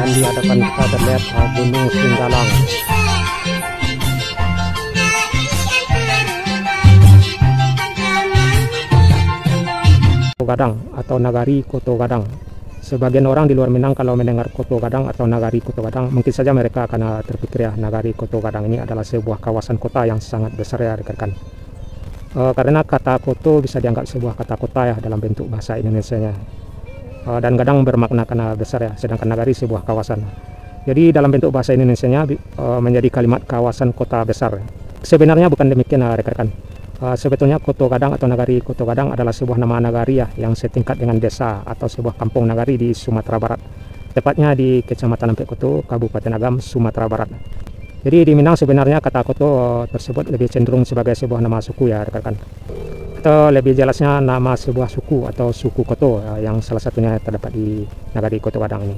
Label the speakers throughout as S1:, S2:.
S1: dan di hadapan kita terlihat Gunung Singgalang. Gadang atau Nagari Koto Gadang. Sebagian orang di luar Minang kalau mendengar Koto Gadang atau Nagari Koto Gadang, mungkin saja mereka akan terpikir ya, Nagari Koto Gadang ini adalah sebuah kawasan kota yang sangat besar ya rekan-rekan. Karena kata koto bisa dianggap sebuah kata kota ya dalam bentuk bahasa Indonesianya. Dan gadang bermakna karena besar ya, sedangkan Nagari sebuah kawasan. Jadi dalam bentuk bahasa Indonesianya menjadi kalimat kawasan kota besar. Sebenarnya bukan demikian rekan-rekan. Sebetulnya Koto Gadang atau Nagari Koto Gadang adalah sebuah nama nagari ya, yang setingkat dengan desa atau sebuah kampung nagari di Sumatera Barat, tepatnya di Kecamatan Ampek Koto, Kabupaten Agam, Sumatera Barat. Jadi di Minang sebenarnya kata Koto tersebut lebih cenderung sebagai sebuah nama suku ya rekan-rekan, atau lebih jelasnya nama sebuah suku atau suku Koto yang salah satunya terdapat di Nagari Koto Gadang ini.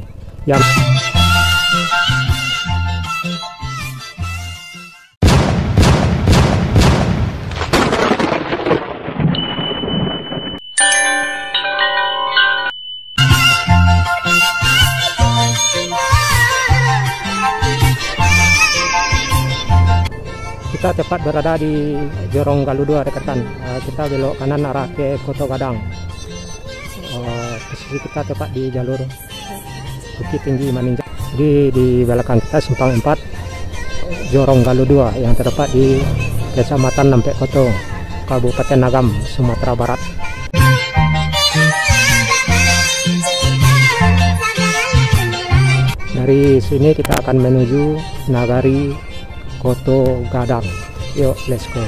S1: Kita tepat berada di Jorong Galuh 2 rekan-rekan. Kita belok kanan arah ke Koto Gadang. Posisi kita tepat di jalur Bukit Tinggi Maninjau. Di belakang kita simpang 4 Jorong Galuh 2 yang terdapat di Kecamatan Ampek Koto, Kabupaten Agam, Sumatera Barat. Dari sini kita akan menuju Nagari Koto Gadang. Yuk, let's go.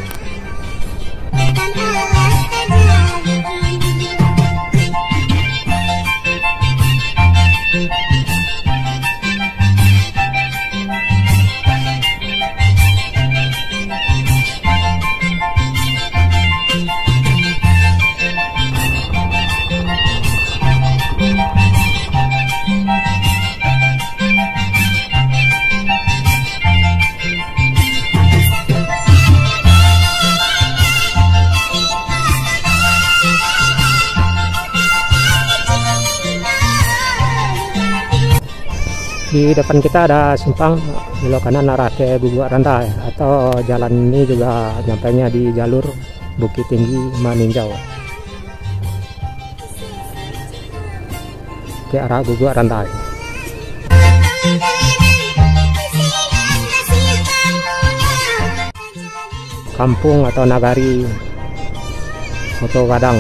S1: Di depan kita ada simpang belok kanan arah ke Guguk Randa ya, atau jalan ini juga nyampainya di jalur Bukit Tinggi Maninjau ke arah Guguk Randa. Kampung atau Nagari Koto Gadang.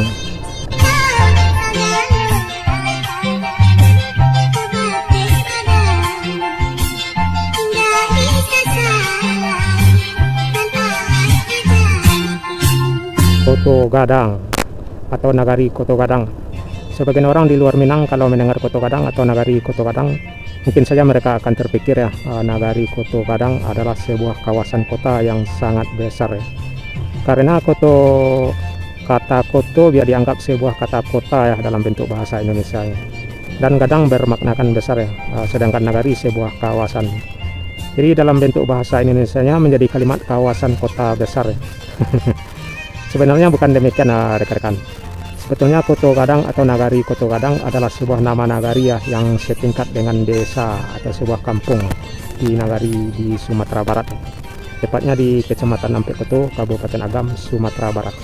S1: Koto Gadang atau Nagari Koto Gadang. Sebagian orang di luar Minang kalau mendengar Koto Gadang atau Nagari Koto Gadang, mungkin saja mereka akan terpikir ya, Nagari Koto Gadang adalah sebuah kawasan kota yang sangat besar ya. Karena kata koto biar dianggap sebuah kata kota ya dalam bentuk bahasa Indonesia ya. Dan Gadang bermaknakan besar ya, sedangkan Nagari sebuah kawasan. Jadi dalam bentuk bahasa Indonesianya menjadi kalimat kawasan kota besar ya. Sebenarnya bukan demikian rekan-rekan. Sebetulnya Koto Gadang atau Nagari Koto Gadang adalah sebuah nama nagari ya, yang setingkat dengan desa atau sebuah kampung di Nagari di Sumatera Barat, tepatnya di Kecamatan Ampek Koto, Kabupaten Agam, Sumatera Barat.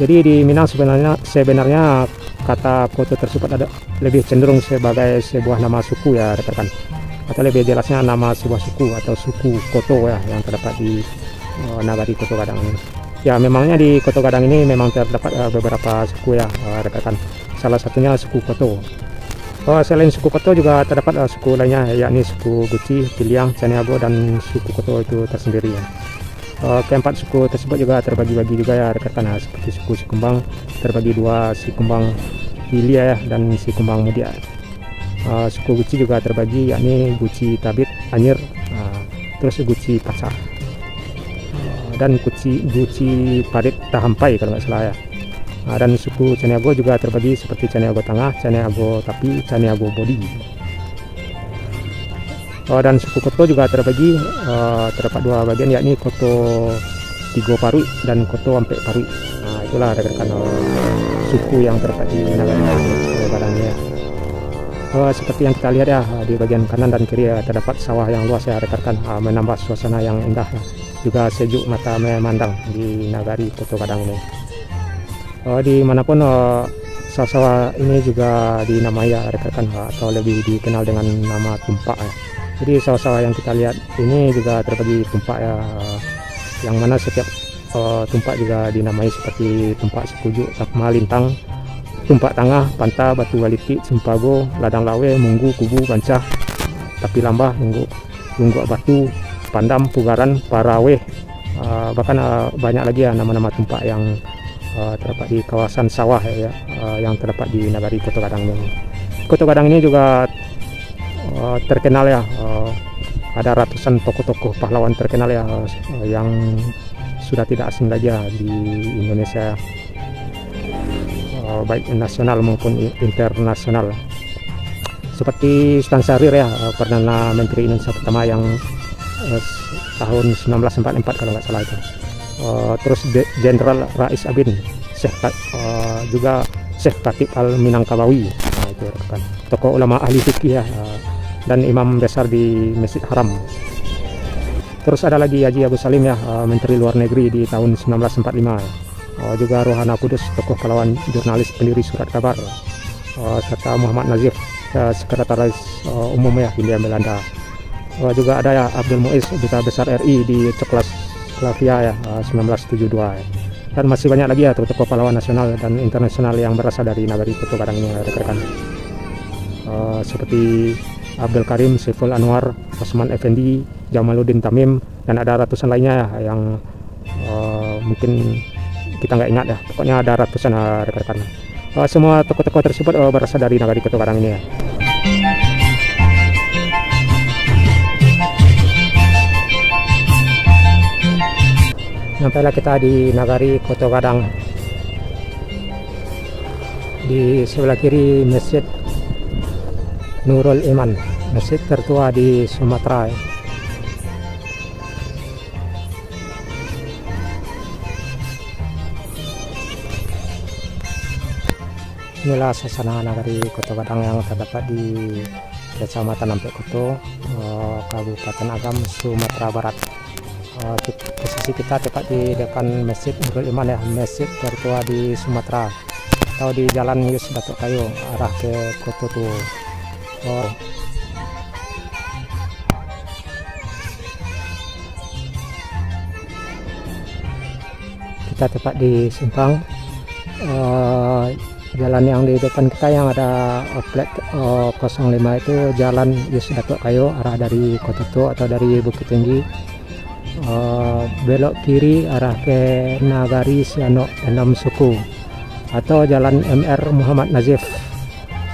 S1: Jadi di Minang sebenarnya kata Koto tersebut ada lebih cenderung sebagai sebuah nama suku ya rekan-rekan, atau lebih jelasnya nama sebuah suku atau suku Koto ya yang terdapat di Nagari Koto Gadang ini. Ya, memangnya di Koto Gadang ini memang terdapat beberapa suku ya rekan-rekan. Salah satunya suku Koto. Selain suku Koto juga terdapat suku lainnya, yakni suku Guci, Piliang, Caniago, dan suku Koto itu tersendiri ya. Keempat suku tersebut juga terbagi-bagi juga ya rekan-rekan, seperti suku Sikumbang terbagi dua, Sikumbang Hilia ya, dan Sikumbang Mudia. Suku Guci juga terbagi, yakni Guci Tabit, Anyir, terus Guci Pacar, dan Guci Parit Tahampai kalau nggak salah ya. Dan suku Caniago juga terbagi seperti Caniago Tengah, Caniago Tapi, Caniago Bodi. Dan suku Koto juga terbagi terdapat dua bagian, yakni Koto Tigo Parui dan Koto Ampek Parui. Nah, itulah rekan-rekan suku yang terdapat di Nagari Koto Gadang ya. Seperti yang kita lihat ya, di bagian kanan dan kiri terdapat sawah yang luas ya rekan-rekan, menambah suasana yang indah ya. Juga sejuk mata memandang di nagari Koto Gadang ini. Dimanapun sawah-sawah ini juga dinamai ya rekan-rekan, atau lebih dikenal dengan nama tumpak ya. Jadi sawah-sawah yang kita lihat ini juga terbagi tumpak ya, yang mana setiap tumpak juga dinamai seperti tumpak Sekujuk, Takma, Lintang, tumpak Tangah, Panta, Batu Waliti, Sempago, Ladang Lawe, Munggu, Kubu, Bancah, Tapi Lambah, Lungguk Batu, Pandam, Pugaran, Parawe, bahkan banyak lagi ya nama-nama tumpak yang terdapat di kawasan sawah ya, yang terdapat di nagari Koto Gadang ini. Koto Gadang ini juga terkenal ya, ada ratusan tokoh-tokoh pahlawan terkenal ya, yang sudah tidak asing lagi ya di Indonesia, baik nasional maupun internasional. Seperti Sultan Syahrir ya, Perdana Menteri Indonesia pertama yang tahun 1944 kalau nggak salah itu. Terus Jenderal Rais Abin, juga Syekh Khatib Al-Minangkabawi, itu kan tokoh ulama ahli fikih ya, dan imam besar di Masjid Haram. Terus ada lagi Haji Agus Salim ya, Menteri Luar Negeri di tahun 1945 ya. Juga Rohana Kudus, tokoh pahlawan, jurnalis, pendiri Surat Kabar, serta Muhammad Nazif, Sekretaris Umum ya Hindia Belanda. Juga ada ya Abdul Muiz, Duta Besar RI di Czechoslovakia ya, 1972 ya. Dan masih banyak lagi ya tokoh pahlawan nasional dan internasional yang berasal dari nagari Koto Gadang ini rekan-rekan. Seperti Abdul Karim, Saiful Anwar, Osman Effendi, Jamaluddin Tamim, dan ada ratusan lainnya ya, yang mungkin kita nggak ingat ya. Pokoknya ada ratusan rekan-rekan. Semua tokoh-tokoh tersebut berasal dari nagari Koto Gadang ini ya. Sampailah kita di nagari Koto Gadang. Di sebelah kiri Masjid Nurul Iman, masjid tertua di Sumatera. Inilah suasana nagari Koto Gadang yang terdapat di Kecamatan Ampek Koto, Kabupaten Agam, Sumatera Barat. Posisi kita tepat di depan Masjid Nurul Iman ya, masjid tertua di Sumatera, atau di Jalan Yus Datuk Kayu arah ke Koto tuh. Kita tepat di simpang jalan yang di depan kita yang ada plat 05 itu Jalan Yus Datuk Kayu arah dari Koto tuh atau dari Bukit Tinggi. Belok kiri arah ke Nagari Sianok 6 Suku atau Jalan MR Muhammad Nazif.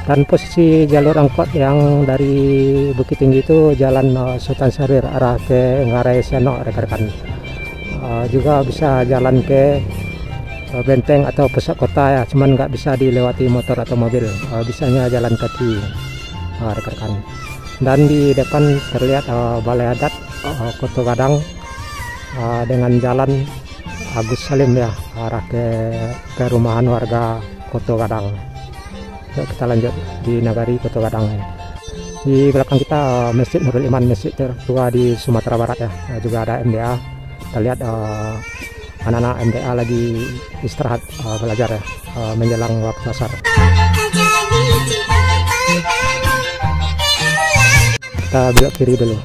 S1: Dan posisi jalur angkot yang dari Bukit Tinggi itu Jalan Sultan Syahrir arah ke Ngarai Sianok rekan-rekan. Juga bisa jalan ke Benteng atau pusat kota ya, cuman nggak bisa dilewati motor atau mobil, bisanya jalan kaki rekan-rekan. Dan di depan terlihat Balai Adat Koto Gadang dengan Jalan Agus Salim ya, arah ke rumahan warga Koto Gadang. Yuk kita lanjut di nagari Koto Gadang. Di belakang kita Masjid Nurul Iman, masjid tertua di Sumatera Barat ya. Juga ada MDA. Kita lihat anak-anak MDA lagi istirahat belajar ya, menjelang waktu asar. Kita belok kiri dulu.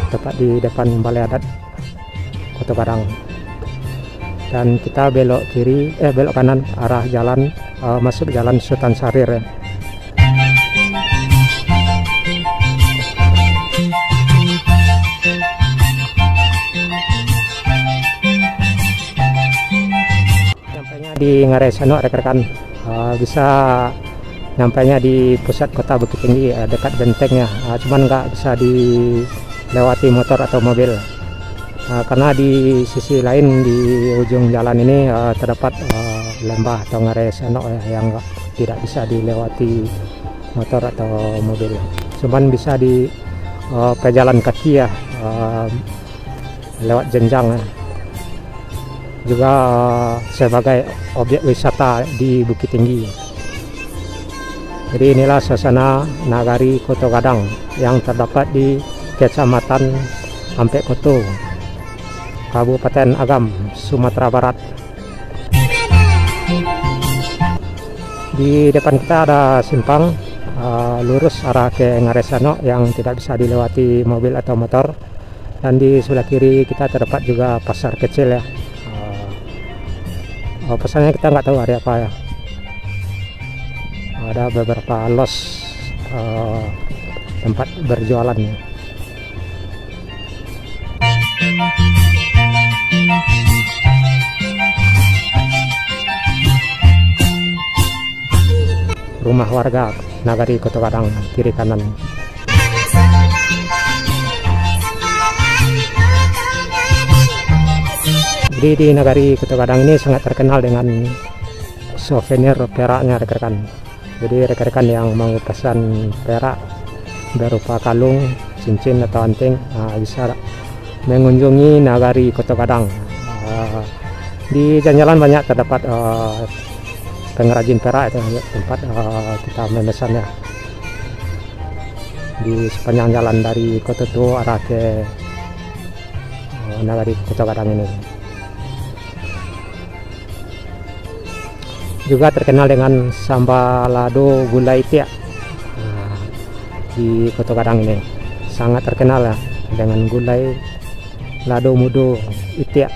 S1: Tepat di depan Balai Adat Koto Gadang. Dan kita belok kiri, belok kanan arah jalan masuk Jalan Sultan Syahrir ya. Sampainya di Ngarai Sianok rekan-rekan, bisa nyampainya di pusat kota Bukit Tinggi, dekat bentengnya, cuman nggak bisa dilewati motor atau mobil. Karena di sisi lain di ujung jalan ini terdapat lembah atau Ngarai Sianok yang tidak bisa dilewati motor atau mobil, cuman bisa di pejalan kaki ya lewat jenjang juga sebagai objek wisata di Bukit Tinggi. Jadi inilah suasana Nagari Koto Gadang yang terdapat di Kecamatan Ampek Koto, Kabupaten Agam, Sumatera Barat. Di depan kita ada simpang lurus arah ke Ngaresano yang tidak bisa dilewati mobil atau motor, dan di sebelah kiri kita terdapat juga pasar kecil ya. Pesannya kita nggak tahu hari apa ya. Ada beberapa los tempat berjualan ya. Rumah warga Nagari Koto Gadang kiri kanan. Jadi di Nagari Koto Gadang ini sangat terkenal dengan souvenir peraknya rekan-rekan. Jadi rekan-rekan yang mau pesan perak berupa kalung, cincin atau anting bisa mengunjungi Nagari Koto Gadang. Di jalan-jalan banyak terdapat pengrajin perak, itu tempat kita memesan ya. Di sepanjang jalan dari Koto Tuo arah ke Nagari Koto Gadang ini. Juga terkenal dengan sambalado gulai tiak di Koto Gadang ini, sangat terkenal ya dengan gulai lado mudo itiak.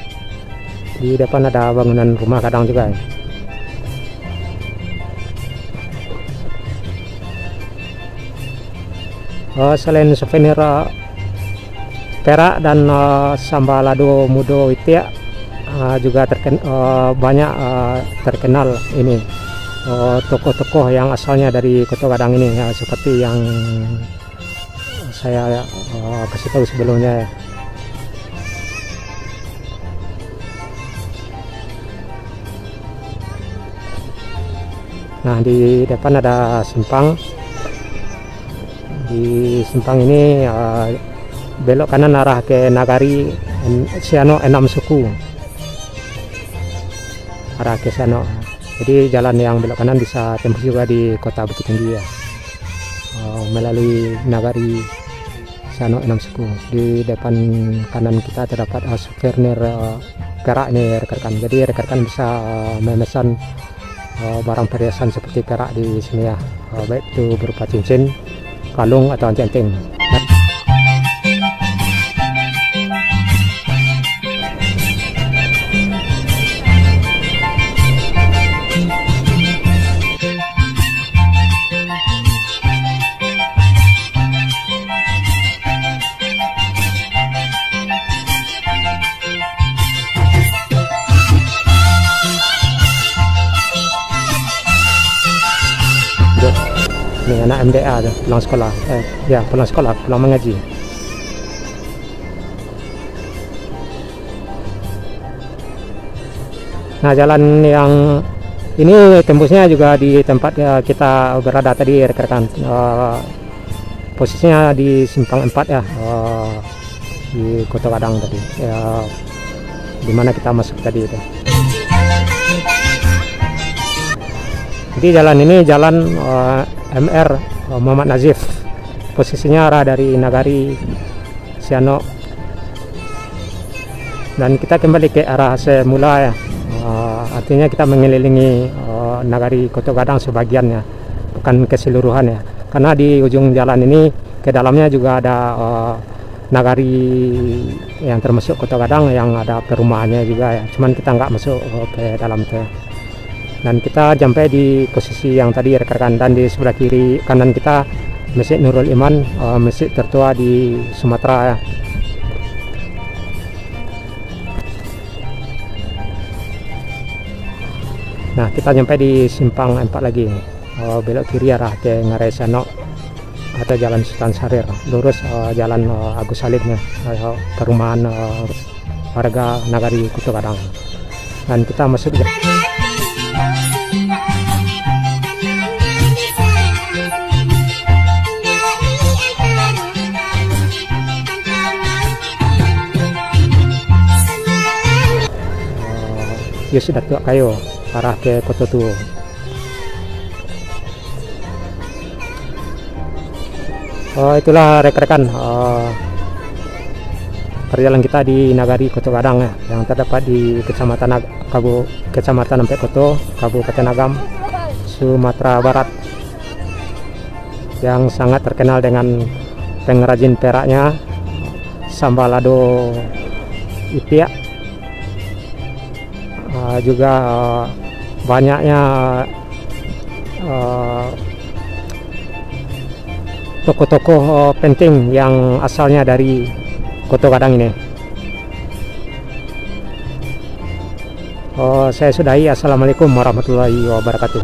S1: Di depan ada bangunan rumah Gadang juga ya. Selain souvenir perak dan sambalado mudo itiak, juga banyak terkenal ini tokoh-tokoh yang asalnya dari Koto Gadang ini ya, seperti yang saya kasih tahu sebelumnya ya. Nah, di depan ada simpang. Di simpang ini belok kanan arah ke Nagari Siano Enam Suku, arah ke sana. Jadi jalan yang belok kanan bisa tembus juga di kota Bukit Tinggi ya, melalui Nagari Siano Enam Suku. Di depan kanan kita terdapat souvenir perak ini rekan-rekan. Jadi rekan-rekan bisa memesan barang perhiasan seperti perak di sini ya, baik itu berupa cincin, kalung atau anting-anting. Ini anak MDA pulang sekolah, pulang mengaji. Nah, jalan yang ini tembusnya juga di tempat kita berada tadi rekan-rekan. Posisinya di simpang 4 ya, di Koto Gadang tadi ya, dimana kita masuk tadi itu. Jadi jalan ini jalan MR Muhammad Nazif, posisinya arah dari Nagari Siano, dan kita kembali ke arah semula ya. Artinya kita mengelilingi Nagari Koto Gadang sebagiannya, bukan keseluruhan ya, karena di ujung jalan ini ke dalamnya juga ada Nagari yang termasuk Koto Gadang yang ada perumahannya juga ya, cuman kita nggak masuk ke dalam itu. Dan kita sampai di posisi yang tadi rekan-rekan, dan di sebelah kiri kanan kita Masjid Nurul Iman, masjid tertua di Sumatera ya. Nah, kita sampai di simpang 4 lagi, belok kiri arah ke Ngaresano atau Jalan Sultan Syahrir, lurus Jalan Agus Salimnya, perumahan warga Nagari Koto Gadang, dan kita masuk Yus Datuk Kayo arah ke Koto Tuo. Itulah rekan-rekan perjalanan kita di Nagari Koto Gadang ya, yang terdapat di Kecamatan Ampek Koto, Kabupaten Agam, Sumatera Barat, yang sangat terkenal dengan pengrajin peraknya, Sambalado Ipiak. Juga banyaknya tokoh-tokoh penting yang asalnya dari Koto Gadang ini. Saya sudahi. Assalamualaikum warahmatullahi wabarakatuh.